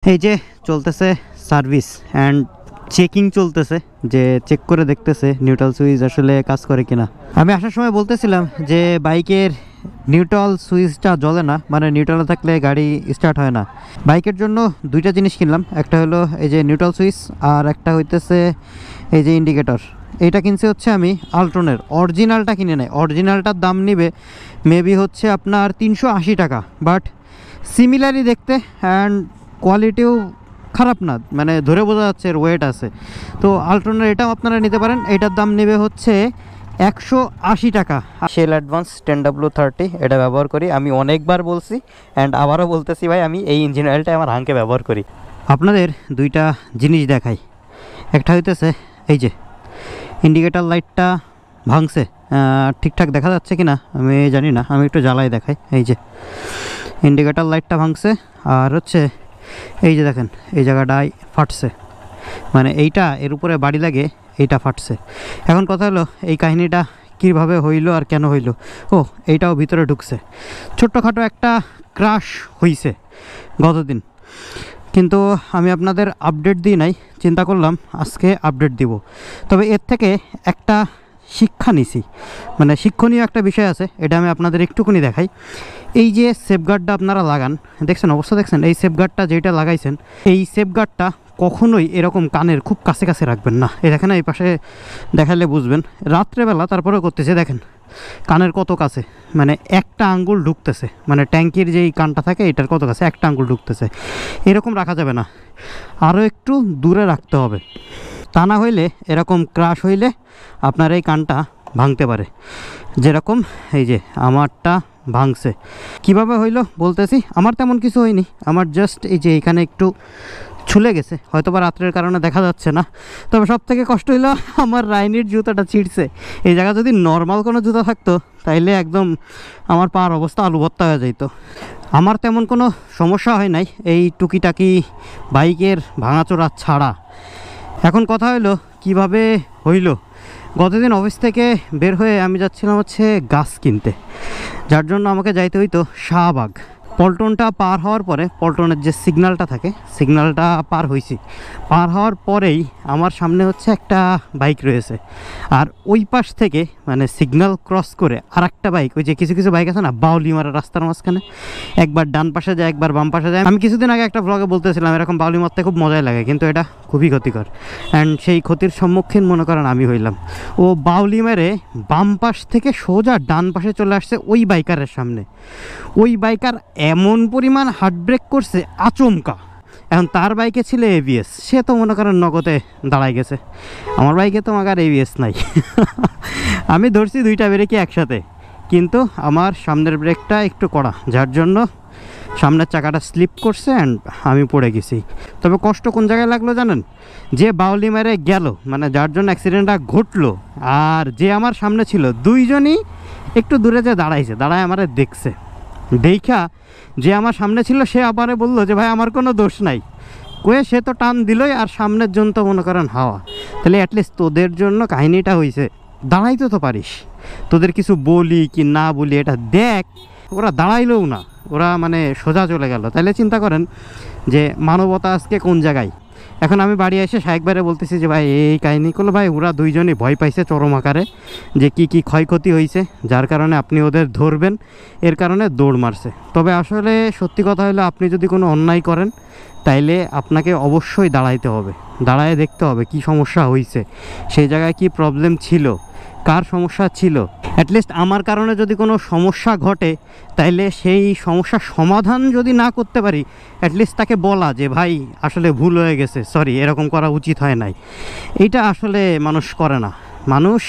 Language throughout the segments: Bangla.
এই যে চলতেছে সার্ভিস অ্যান্ড চেকিং চলতেছে, যে চেক করে দেখতেছে নিউট্রাল সুইচ আসলে কাজ করে কিনা। আমি আসার সময় বলতেছিলাম যে বাইকের নিউট্রাল সুইচটা জ্বলে না, মানে নিউট্রালে থাকলে গাড়ি স্টার্ট হয় না। বাইকের জন্য দুইটা জিনিস কিনলাম, একটা হলো এই যে নিউট্রাল সুইচ আর একটা হইতেছে এই যে ইন্ডিকেটর। এইটা কিনছি হচ্ছে আমি আল্ট্রনের, অরিজিনালটা কিনে নেয়। অরিজিনালটার দাম নিবে মেবি হচ্ছে আপনার 380 টাকা, বাট সিমিলারই দেখতে অ্যান্ড কোয়ালিটিও খারাপ না, মানে ধরে বোঝা যাচ্ছে এর ওয়েট আছে। তো আল্ট্রনের এটাও আপনারা নিতে পারেন, এটার দাম নেবে হচ্ছে 180 টাকা। শেল অ্যাডভান্স 10W30 এটা ব্যবহার করি, আমি অনেকবার বলছি অ্যান্ড আবারও বলতেছি ভাই, আমি এই ইঞ্জিন অয়েলটা আমার হাঙ্কে ব্যবহার করি। আপনাদের দুইটা জিনিস দেখাই, একটা হইতেছে এই যে ইন্ডিকেটর লাইটটা ভাঙছে, ঠিকঠাক দেখা যাচ্ছে কি না আমি জানি না, আমি একটু জ্বালাই দেখাই। এই যে ইন্ডিকেটর লাইটটা ভাঙছে, আর হচ্ছে এই যে দেখেন এই জায়গাটায় ফাটছে, মানে এইটা এর উপরে বাড়ি লাগে এইটা ফাটছে। এখন কথা হলো এই কাহিনীটা কীভাবে হইলো আর কেন হইলো। ও এইটাও ভিতরে ঢুকছে, ছোট্টখাটো একটা ক্রাশ হইছে গতদিন, কিন্তু আমি আপনাদের আপডেট দিই নাই, চিন্তা করলাম আজকে আপডেট দিব। তবে এর থেকে একটা শিক্ষা নিছি, মানে শিক্ষণীয় একটা বিষয় আছে, এটা আমি আপনাদের একটুকুনি দেখাই। এই যে সেফগার্ডটা আপনারা লাগান, দেখছেন অবস্থা দেখছেন, এই সেফগার্ডটা যেটা লাগাইছেন এই সেফগার্ডটা কখনোই এরকম কানের খুব কাছে কাছে রাখবেন না। এই দেখেন এই পাশে দেখালে বুঝবেন, রাত্রেবেলা তারপরেও করতেছে, দেখেন কানের কত কাছে, মানে একটা আঙ্গুল ঢুকতেছে, মানে ট্যাঙ্কির যেই কানটা থাকে এটার কত কাছে একটা আঙ্গুল ঢুকতেছে। এরকম রাখা যাবে না, আরও একটু দূরে রাখতে হবে, তা না হইলে এরকম ক্রাশ হইলে আপনার এই কানটা ভাঙতে পারে। যেরকম এই যে আমারটা ভাঙছে, কিভাবে হইলো বলতেছি। আমার তেমন কিছু হয়নি, আমার জাস্ট এই যে এখানে একটু ছুলে গেছে, হয়তো বা রাত্রের কারণে দেখা যাচ্ছে না। তবে সব থেকে কষ্ট হইলো আমার রাইনির জুতাটা ছিঁড়ছে। এই জায়গা যদি নর্মাল কোনো জুতা থাকতো তাইলে একদম আমার পার অবস্থা আলু ভর্তা হয়ে যাইতো। আমার তেমন কোনো সমস্যা হয় নাই এই টুকিটাকি বাইকের ভাঙাচোরা ছাড়া। এখন কথা হইলো কিভাবে হইলো। গতদিন অফিস থেকে বের হয়ে আমি যাচ্ছিলাম হচ্ছে গাছ কিনতে, যার জন্য আমাকে যাইতে হইতো শাহবাগ। পল্টনটা পার হওয়ার পরে, পল্টনের যে সিগন্যালটা থাকে সিগন্যালটা পার হয়েছি, পার হওয়ার পরেই আমার সামনে হচ্ছে একটা বাইক রয়েছে, আর ওই পাশ থেকে মানে সিগন্যাল ক্রস করে আর একটা বাইক, ওই যে কিছু কিছু বাইক আছে না বাউলি মারা রাস্তার মাঝখানে, একবার ডান পাশে যায় একবার বাম পাশে যায়। আমি কিছুদিন আগে একটা ব্লগে বলতেছিলাম এরকম বাউলি মারতে খুব মজাই লাগে, কিন্তু এটা খুবই ক্ষতিকর, অ্যান্ড সেই ক্ষতির সম্মুখীন মনে করেন আমি হইলাম। ও বাউলি মেরে বাম পাশ থেকে সোজা ডান পাশে চলে আসছে ওই বাইকারের সামনে। ওই বাইকার এমন পরিমাণ হার্ট ব্রেক করছে আচমকা। এখন তার বাইকে ছিল এবিএস, সে তো মনে করেন নগদে দাঁড়ায় গেছে, আমার বাইকে তো আমার এবিএস নাই। আমি ধরছি দুইটা ব্রেকই একসাথে, কিন্তু আমার সামনের ব্রেকটা একটু কড়া, যার জন্য সামনের চাকাটা স্লিপ করছে অ্যান্ড আমি পড়ে গেছি। তবে কষ্ট কোন জায়গায় লাগলো জানেন, যে বাউলি মেরে গেল মানে যার জন্য অ্যাক্সিডেন্টটা ঘটলো, আর যে আমার সামনে ছিল দুইজনই একটু দূরে যে দাঁড়াইছে, দাঁড়ায় আমারে দেখছে, দেখা যে আমার সামনে ছিল সে আবারে বললো যে ভাই আমার কোনো দোষ নাই, কয়ে সে তো টান দিলই, আর সামনের জন তো মনে করেন হাওয়া। তাহলে অ্যাটলিস্ট তোদের জন্য কাহিনীটা হয়েছে, দাঁড়াইতে তো পারিস, তোদের কিছু বলি কি না বলি এটা দেখ। ওরা দাঁড়াইলেও না, ওরা মানে সোজা চলে গেল। তাহলে চিন্তা করেন যে মানবতা আজকে কোন জায়গায়। এখন আমি বাড়ি এসে একবারে বলতেছি যে ভাই এই কাহিনী করলো, ভাই ওরা দুইজনই ভয় পাইছে চরম আকারে, যে কি ক্ষয়ক্ষতি হয়েছে, যার কারণে আপনি ওদের ধরবেন, এর কারণে দৌড় মারছে। তবে আসলে সত্যি কথা হলো, আপনি যদি কোনো অন্যায় করেন তাইলে আপনাকে অবশ্যই দাঁড়াইতে হবে, দাঁড়ায় দেখতে হবে কি সমস্যা হয়েছে, সেই জায়গায় কি প্রবলেম ছিল, কার সমস্যা ছিল। অ্যাটলিস্ট আমার কারণে যদি কোনো সমস্যা ঘটে তাইলে সেই সমস্যার সমাধান যদি না করতে পারি, অ্যাটলিস্ট তাকে বলা যে ভাই আসলে ভুল হয়ে গেছে, সরি, এরকম করা উচিত হয় নাই। এইটা আসলে মানুষ করে না, মানুষ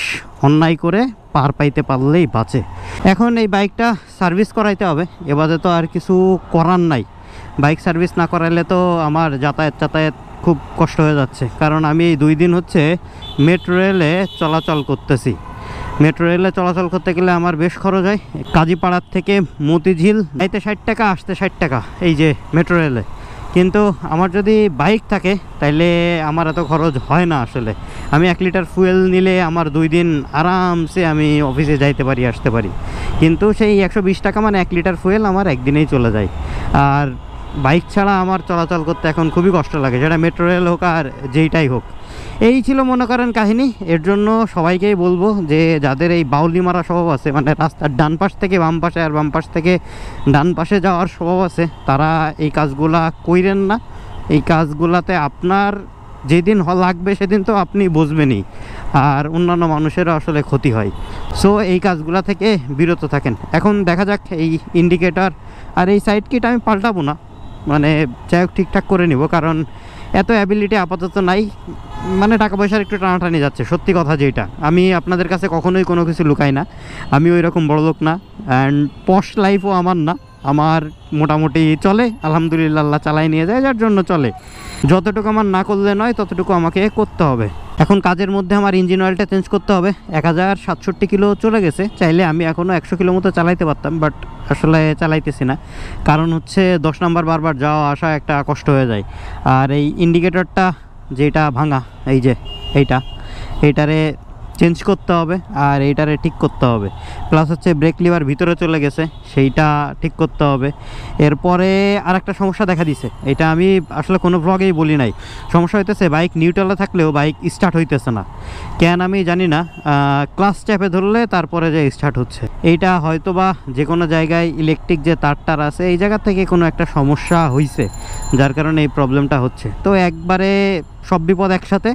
অন্যায় করে পার পাইতে পারলেই বাঁচে। এখন এই বাইকটা সার্ভিস করাইতে হবে, এবারে তো আর কিছু করার নাই। বাইক সার্ভিস না করাইলে তো আমার যাতায়াত খুব কষ্ট হয়ে যাচ্ছে, কারণ আমি এই 2 দিন হচ্ছে মেট্রো রেলে চলাচল করতেছি। মেট্রো রেলে চলাচল করতে গেলে আমার বেশ খরচ হয়, কাজীপাড়ার থেকে মতিঝিল যাইতে 60 টাকা, আসতে 60 টাকা এই যে মেট্রো রেলে। কিন্তু আমার যদি বাইক থাকে তাইলে আমার এত খরচ হয় না। আসলে আমি 1 লিটার ফুয়েল নিলে আমার 2 দিন আরামসে আমি অফিসে যাইতে পারি, আসতে পারি, কিন্তু সেই 120 টাকা মানে 1 লিটার ফুয়েল আমার একদিনেই চলে যায়। আর বাইক ছাড়া আমার চলাচল করতে এখন খুবই কষ্ট লাগে, সেটা মেট্রো রেল হোক আর যেইটাই হোক। এই ছিল মনে করেন কাহিনী। এর জন্য সবাইকেই বলবো যে যাদের এই বাউলি মারা স্বভাব আছে, মানে রাস্তার ডান পাশ থেকে বাম পাশে আর বাম পাশ থেকে ডান পাশে যাওয়ার স্বভাব আছে, তারা এই কাজগুলা কইরেন না। এই কাজগুলাতে আপনার যেদিন লাগবে সেদিন তো আপনি বুঝবেনই, আর অন্যান্য মানুষেরও আসলে ক্ষতি হয়। সো এই কাজগুলা থেকে বিরত থাকেন। এখন দেখা যাক এই ইন্ডিকেটর আর এই সাইড কিট আমি পাল্টাবো না, মানে যাই হোক ঠিকঠাক করে নিব, কারণ এত অ্যাবিলিটি আপাতত নাই। মানে টাকা পয়সার একটু টানাটানি যাচ্ছে, সত্যি কথা যেটা। আমি আপনাদের কাছে কখনোই কোনো কিছু লুকাই না, আমি ওই রকম বড়লোক না, অ্যান্ড পশ লাইফও আমার না। আমার মোটামুটি চলে, আলহামদুলিল্লাহ, আল্লাহ চালাই নিয়ে যায়, যার জন্য চলে। যতটুকু আমার না করলে নয় ততটুকু আমাকে করতে হবে। এখন কাজের মধ্যে আমার ইঞ্জিন অয়েলটা চেঞ্জ করতে হবে। 1067 কিলো চলে গেছে, চাইলে আমি এখনও 100 কিলো মতো চালাইতে পারতাম, বাট আসলে চালাইতেছি না। কারণ হচ্ছে 10 নাম্বার বারবার যাওয়া আসা একটা কষ্ট হয়ে যায়। আর এই ইন্ডিকেটরটা যেটা ভাঙা, এই যে এইটারে চেঞ্জ করতে হবে আর এইটারে ঠিক করতে হবে। প্লাস হচ্ছে ব্রেক লিভার ভিতরে চলে গেছে, সেইটা ঠিক করতে হবে। এরপরে আর একটা সমস্যা দেখা দিছে, এটা আমি আসলে কোনো ব্লগেই বলি নাই। সমস্যা হইতেছে বাইক নিউট্রালে থাকলেও বাইক স্টার্ট হইতেছে না, কেন আমি জানি না। ক্লাচ চাপে ধরলে তারপরে যে স্টার্ট হচ্ছে। এইটা হয়তো বা যে কোনো জায়গায় ইলেকট্রিক যে তারটার আছে এই জায়গা থেকে কোনো একটা সমস্যা হয়েছে, যার কারণে এই প্রবলেমটা হচ্ছে। তো একবারে সব বিপদ একসাথে,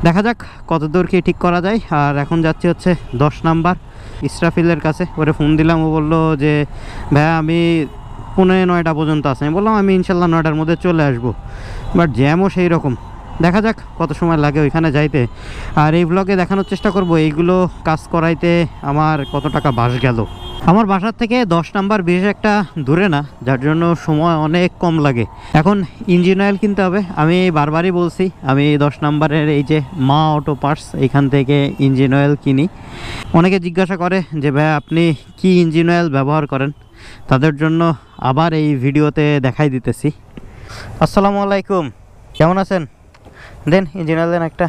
দেখা যাক কত দূর কি ঠিক করা যায়। আর এখন যাচ্ছি হচ্ছে 10 নাম্বার ইসরাফিলের কাছে। ওরে ফোন দিলাম, ও বললো যে ভাইয়া আমি 9:45 পর্যন্ত আছে। আমি বললাম আমি ইনশাল্লাহ 9টার মধ্যে চলে আসবো, বাট জ্যামও সেই রকম। দেখা যাক কত সময় লাগে ওইখানে যাইতে। আর এই ব্লগে দেখানোর চেষ্টা করব এইগুলো কাজ করাইতে আমার কত টাকা বাস গেল। আমার বাসার থেকে 10 নাম্বার বেশ একটা দূরে না, যার জন্য সময় অনেক কম লাগে। এখন ইঞ্জিন অয়েল কিনতে হবে। আমি বারবারই বলছি আমি 10 নাম্বারের এই যে মা অটো পার্টস, এইখান থেকে ইঞ্জিন অয়েল কিনি। অনেকে জিজ্ঞাসা করে যে ভাই আপনি কি ইঞ্জিন অয়েল ব্যবহার করেন, তাদের জন্য আবার এই ভিডিওতে দেখাই দিতেছি। আসসালামু আলাইকুম, কেমন আছেন? দেন ইঞ্জিন অয়েল দেন একটা।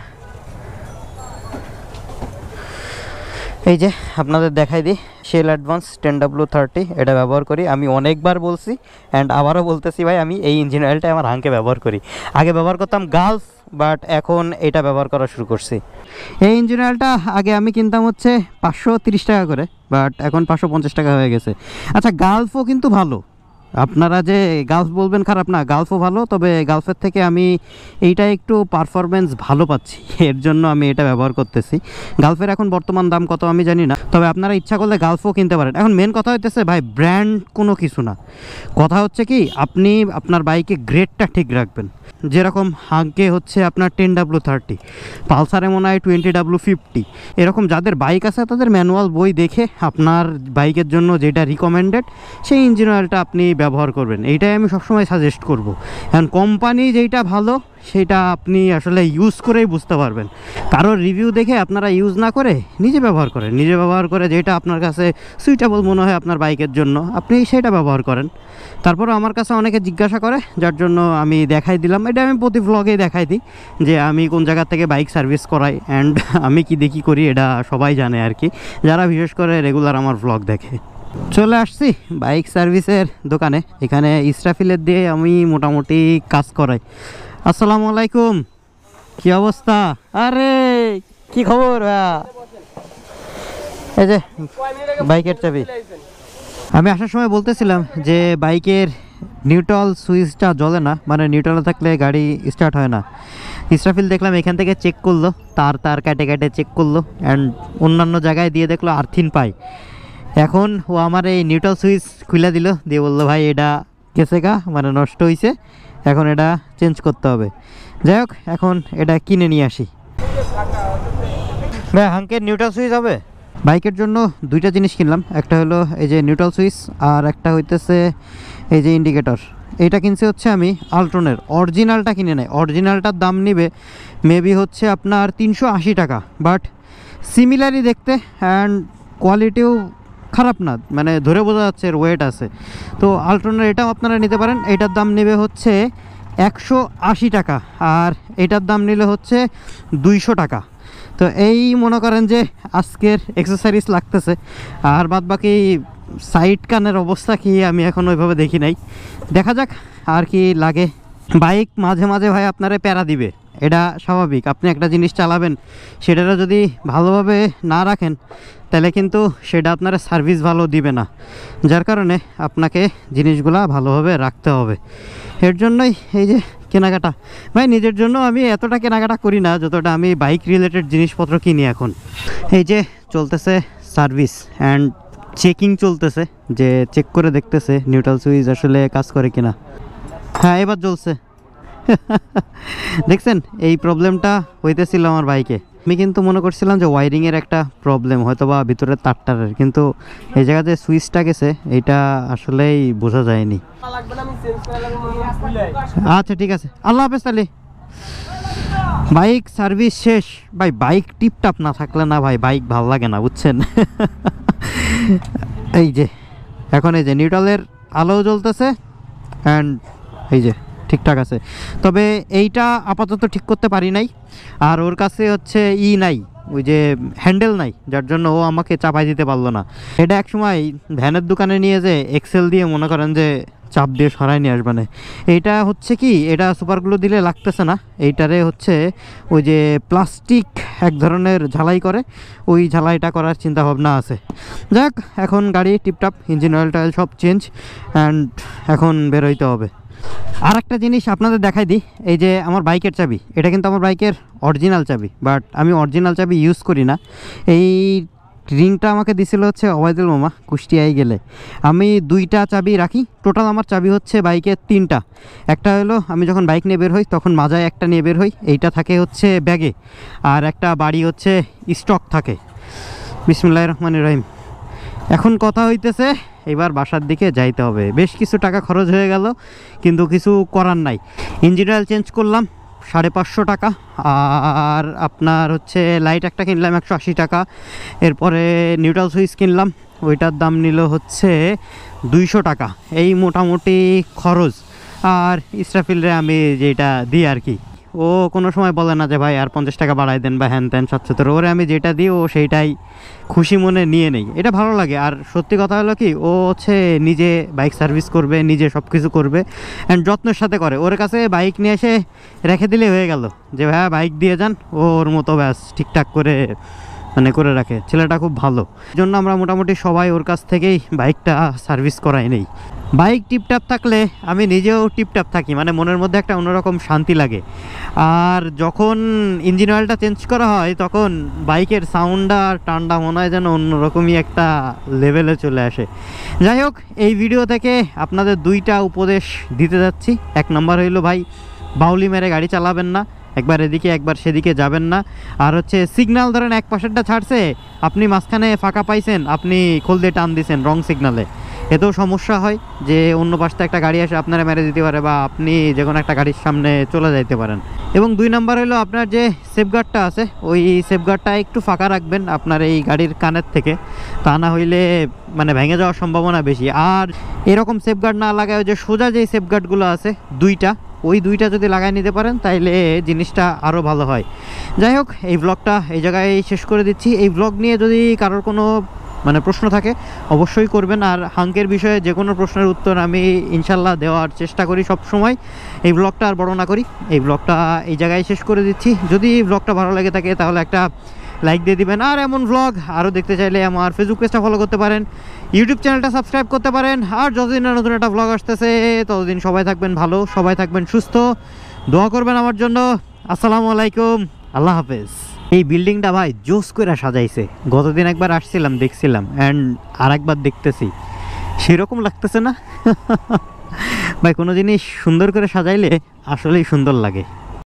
এই যে আপনাদের দেখাই দিই, শেল অ্যাডভান্স 10W30 এটা ব্যবহার করি। আমি অনেকবার বলছি অ্যান্ড আবারও বলতেছি ভাই, আমি এই ইঞ্জিন অয়েলটা আমার হাঙ্কে ব্যবহার করি। আগে ব্যবহার করতাম গালফ, বাট এখন এটা ব্যবহার করা শুরু করছি। এই ইঞ্জিন অয়েলটা আগে আমি কিনতাম হচ্ছে 530 টাকা করে, বাট এখন 550 টাকা হয়ে গেছে। আচ্ছা, গালফও কিন্তু ভালো। আপনারা যে গালফ বলবেন খারাপ না, গালফও ভালো, তবে গালফের থেকে আমি এইটা একটু পারফরমেন্স ভালো পাচ্ছি, এর জন্য আমি এটা ব্যবহার করতেছি। গালফের এখন বর্তমান দাম কত আমি জানি না, তবে আপনারা ইচ্ছা করলে গালফও কিনতে পারেন। এখন মেন কথা হইতেছে ভাই, ব্র্যান্ড কোনো কিছু না, কথা হচ্ছে কি আপনি আপনার বাইকে গ্রেডটা ঠিক রাখবেন। যেরকম হাঙ্কে হচ্ছে আপনার 10W30, পালসারে মনে হয় 20W50, এরকম যাদের বাইক আছে তাদের ম্যানুয়াল বই দেখে আপনার বাইকের জন্য যেটা রিকমেন্ডেড সেই ইঞ্জিন অয়েলটা আপনি ব্যবহার করবেন। এইটাই আমি সবসময় সাজেস্ট করব। এখন কোম্পানি যেইটা ভালো সেটা আপনি আসলে ইউজ করেই বুঝতে পারবেন। কারোর রিভিউ দেখে আপনারা ইউজ না করে নিজে ব্যবহার করেন, নিজে ব্যবহার করে যেটা আপনার কাছে সুইটেবল মনে হয় আপনার বাইকের জন্য আপনি সেটা ব্যবহার করেন। তারপরে আমার কাছে অনেকে জিজ্ঞাসা করে, যার জন্য আমি দেখাই দিলাম। এটা আমি প্রতি ভ্লগেই দেখাই দিই যে আমি কোন জায়গা থেকে বাইক সার্ভিস করাই অ্যান্ড আমি কি দেখি করি, এটা সবাই জানে আর কি, যারা বিশেষ করে রেগুলার আমার ভ্লগ দেখে। চলে আসছি বাইক সার্ভিসের দোকানে। এখানে ইসরাফিলের দিয়ে আমি মোটামুটি কাজ করাই। আসসালামু আলাইকুম, কি অবস্থা? আরে কি খবর ভাইয়া? এই যে বাইকের চাবি। আমি আসার সময় বলতেছিলাম যে বাইকের নিউট্রাল সুইচটা জ্বলে না, মানে নিউট্রালে থাকলে গাড়ি স্টার্ট হয় না। ইসরাফিল দেখলাম এখান থেকে চেক করলো, তার কেটে কেটে চেক করলো অ্যান্ড অন্যান্য জায়গায় দিয়ে দেখলো আর্থিন পাই। এখন ও আমার এই নিউট্রাল সুইচ খুলে দিল, দিয়ে বললো ভাই এটা গেছে গা, মানে নষ্ট হয়েছে, এখন এটা চেঞ্জ করতে হবে। যাই হোক এখন এটা কিনে নিয়ে আসি। ভাই হাঙ্কের নিউট্রাল সুইচ হবে? বাইকের জন্য দুইটা জিনিস কিনলাম, একটা হলো এই যে নিউট্রাল সুইচ আর একটা হইতেছে এই যে ইন্ডিকেটর। এইটা কিনছি হচ্ছে আমি আল্ট্রনের, অরিজিনালটা কিনে নেয়। অরিজিনালটার দাম নিবে মেবি হচ্ছে আপনার 380 টাকা, বাট সিমিলারই দেখতে অ্যান্ড কোয়ালিটিও খারাপ না, মানে ধরে বোঝা যাচ্ছে এর ওয়েট আছে। তো আল্ট্রনের এটাও আপনারা নিতে পারেন। এটার দাম নেবে হচ্ছে 180 টাকা আর এটার দাম নিলে হচ্ছে 200 টাকা। তো এই মনে করেন যে আজকের এক্সারসাইজ লাগতেছে। আর বাদ বাকি সাইড কানের অবস্থা কি আমি এখন ওইভাবে দেখি নাই, দেখা যাক আর কি লাগে, বাইক মাঝে মাঝে ভাই আপনারে প্যারা দিবে, এটা স্বাভাবিক। আপনি একটা জিনিস চালাবেন, সেটারও যদি ভালোভাবে না রাখেন তাহলে কিন্তু সেটা আপনার সার্ভিস ভালো দিবে না, যার কারণে আপনাকে জিনিসগুলা ভালোভাবে রাখতে হবে। এর জন্যই এই যে কেনাকাটা। ভাই নিজের জন্য আমি এতটা কেনাকাটা করি না যতটা আমি বাইক রিলেটেড জিনিসপত্র কিনি এখন। এই যে চলতেছে সার্ভিস অ্যান্ড চেকিং চলতেছে, যে চেক করে দেখতেছে নিউট্রাল সুইচ আসলে কাজ করে কিনা। হ্যাঁ এবার চলছে। দেখছেন এই প্রবলেমটা হইতেছিল আমার বাইকে। আমি কিন্তু মনে করছিলাম যে ওয়ারিংয়ের একটা প্রবলেম, হয়তো বা ভিতরের তারটারের, কিন্তু এই জায়গাতে সুইচটা গেছে এইটা আসলেই বোঝা যায়নি। আচ্ছা ঠিক আছে, আল্লাহ হাফেজ তাহলে। বাইক সার্ভিস শেষ। ভাই বাইক টিপটাপ না থাকলে না ভাই বাইক ভালো লাগে না, বুঝছেন। এই যে এখন এই যে নিউট্রালের আলো জ্বলতেছে অ্যান্ড এই যে ঠিকঠাক আছে, তবে এইটা আপাতত ঠিক করতে পারি নাই। আর ওর কাছে হচ্ছে নাই, ওই যে হ্যান্ডেল নাই, যার জন্য ও আমাকে চাপাই দিতে পারলো না। এটা একসময় ভ্যানের দোকানে নিয়ে যে এক্সেল দিয়ে মনে করেন যে চাপ দিয়ে সরাই নিয়ে আসবানে। এইটা হচ্ছে কি, এটা সুপারগুলো দিলে লাগতেছে না, এইটারে হচ্ছে ওই যে প্লাস্টিক এক ধরনের ঝালাই করে, ওই ঝালাইটা করার চিন্তা ভাবনা আছে। যাক এখন গাড়ি টিপটাপ, ইঞ্জিন অয়েল টয়েল সব চেঞ্জ অ্যান্ড এখন বেরোইতে হবে। আর একটা জিনিস আপনাদের দেখাই দিই, এই যে আমার বাইকের চাবি, এটা কিন্তু আমার বাইকের অরিজিনাল চাবি, বাট আমি অরিজিনাল চাবি ইউজ করি না। এই রিংটা আমাকে দিছিল হচ্ছে ওবায়দুল মামা কুষ্টিয়ায় গেলে। আমি 2টা চাবি রাখি, টোটাল আমার চাবি হচ্ছে বাইকের 3টা। একটা হলো আমি যখন বাইক নিয়ে বের হই তখন মাজায় একটা নিয়ে বের হই, এইটা থাকে হচ্ছে ব্যাগে, আর একটা বাড়ি হচ্ছে স্টক থাকে। বিসমিল্লাহির রহমানির রহিম। এখন কথা হইতেছে এবার বাসার দিকে যাইতে হবে। বেশ কিছু টাকা খরচ হয়ে গেল, কিন্তু কিছু করার নাই। ইঞ্জিন অয়েল চেঞ্জ করলাম 550 টাকা, আর আপনার হচ্ছে লাইট একটা কিনলাম 180 টাকা। এরপরে নিউট্রাল সুইচ কিনলাম, ওইটার দাম নিল হচ্ছে 200 টাকা। এই মোটামুটি খরচ। আর ইসরাফিলরে আমি যেটা দিই আর কি, ও কোনো সময় বলে না যে ভাই আর 50 টাকা বাড়াই দেন বা হ্যান ত্যান 700। ওরে আমি যেটা দিই ও সেইটাই খুশি মনে নিয়ে নেই, এটা ভালো লাগে। আর সত্যি কথা হলো কি, ও হচ্ছে নিজে বাইক সার্ভিস করবে, নিজে সব কিছু করবে অ্যান্ড যত্নের সাথে করে। ওর কাছে বাইক নিয়ে এসে রেখে দিলে হয়ে গেল, যে ভাইয়া বাইক দিয়ে যান, ওর মতো ব্যাস ঠিকঠাক করে মানে করে রাখে। ছেলেটা খুব ভালো, এই জন্য আমরা মোটামুটি সবাই ওর কাছ থেকেই বাইকটা সার্ভিস করাই নেই। বাইক টিপটাপ থাকলে আমি নিজেও টিপটাপ থাকি, মানে মনের মধ্যে একটা অন্যরকম শান্তি লাগে। আর যখন ইঞ্জিন অয়েলটা চেঞ্জ করা হয় তখন বাইকের সাউন্ডটা আর টানটা মনে হয় যেন অন্যরকমই একটা লেভেলে চলে আসে। যাই হোক, এই ভিডিও থেকে আপনাদের 2টা উপদেশ দিতে যাচ্ছি। 1 নম্বর হইলো ভাই বাউলি মেরে গাড়ি চালাবেন না, একবার এদিকে একবার সেদিকে যাবেন না। আর হচ্ছে সিগন্যাল ধরেন এক পাশেরটা ছাড়ছে, আপনি মাঝখানে ফাঁকা পাইছেন, আপনি খোল দিয়ে টান দিয়েছেন রং সিগনালে, এতেও সমস্যা হয় যে অন্য পাশে একটা গাড়ি আসে আপনারা মেরে দিতে পারে, বা আপনি যে কোনো একটা গাড়ির সামনে চলে যাইতে পারেন। এবং 2 নম্বর হলো আপনার যে সেফগার্ডটা আছে, ওই সেফগার্ডটা একটু ফাঁকা রাখবেন আপনার এই গাড়ির কানের থেকে, তা না হইলে মানে ভেঙে যাওয়ার সম্ভাবনা বেশি। আর এরকম সেফগার্ড না লাগায় ওই যে সোজা যেই সেফগার্ডগুলো আছে 2টা, ওই 2টা যদি লাগাই নিতে পারেন তাইলে জিনিসটা আরও ভালো হয়। যাই হোক, এই ব্লগটা এই জায়গায় শেষ করে দিচ্ছি। এই ব্লগ নিয়ে যদি কারোর কোনো মানে প্রশ্ন থাকে অবশ্যই করবেন। আর হাঙ্কের বিষয়ে যে কোনো প্রশ্নের উত্তর আমি ইনশাল্লাহ দেওয়ার চেষ্টা করি সব সময়। এই ব্লগটা আর বড় না করি, এই ব্লগটা এই জায়গায় শেষ করে দিচ্ছি। যদি ব্লগটা ভালো লাগে থাকে তাহলে একটা লাইক দিয়ে দিবেন। আর এমন ব্লগ আরও দেখতে চাইলে আমার ফেসবুক পেজটা ফলো করতে পারেন, ইউটিউব চ্যানেলটা সাবস্ক্রাইব করতে পারেন। আর যতদিন না নতুন একটা ব্লগ আসতেছে ততদিন সবাই থাকবেন ভালো, সবাই থাকবেন সুস্থ, দোয়া করবেন আমার জন্য। আসসালামু আলাইকুম, আল্লাহ হাফেজ। এই বিল্ডিংটা ভাই জোস করে সাজাইছে। গতদিন একবার আসছিলাম দেখছিলাম, অ্যান্ড আর একবার দেখতেছি, সেরকম লাগতেছে না? ভাই কোনো জিনিস সুন্দর করে সাজাইলে আসলেই সুন্দর লাগে।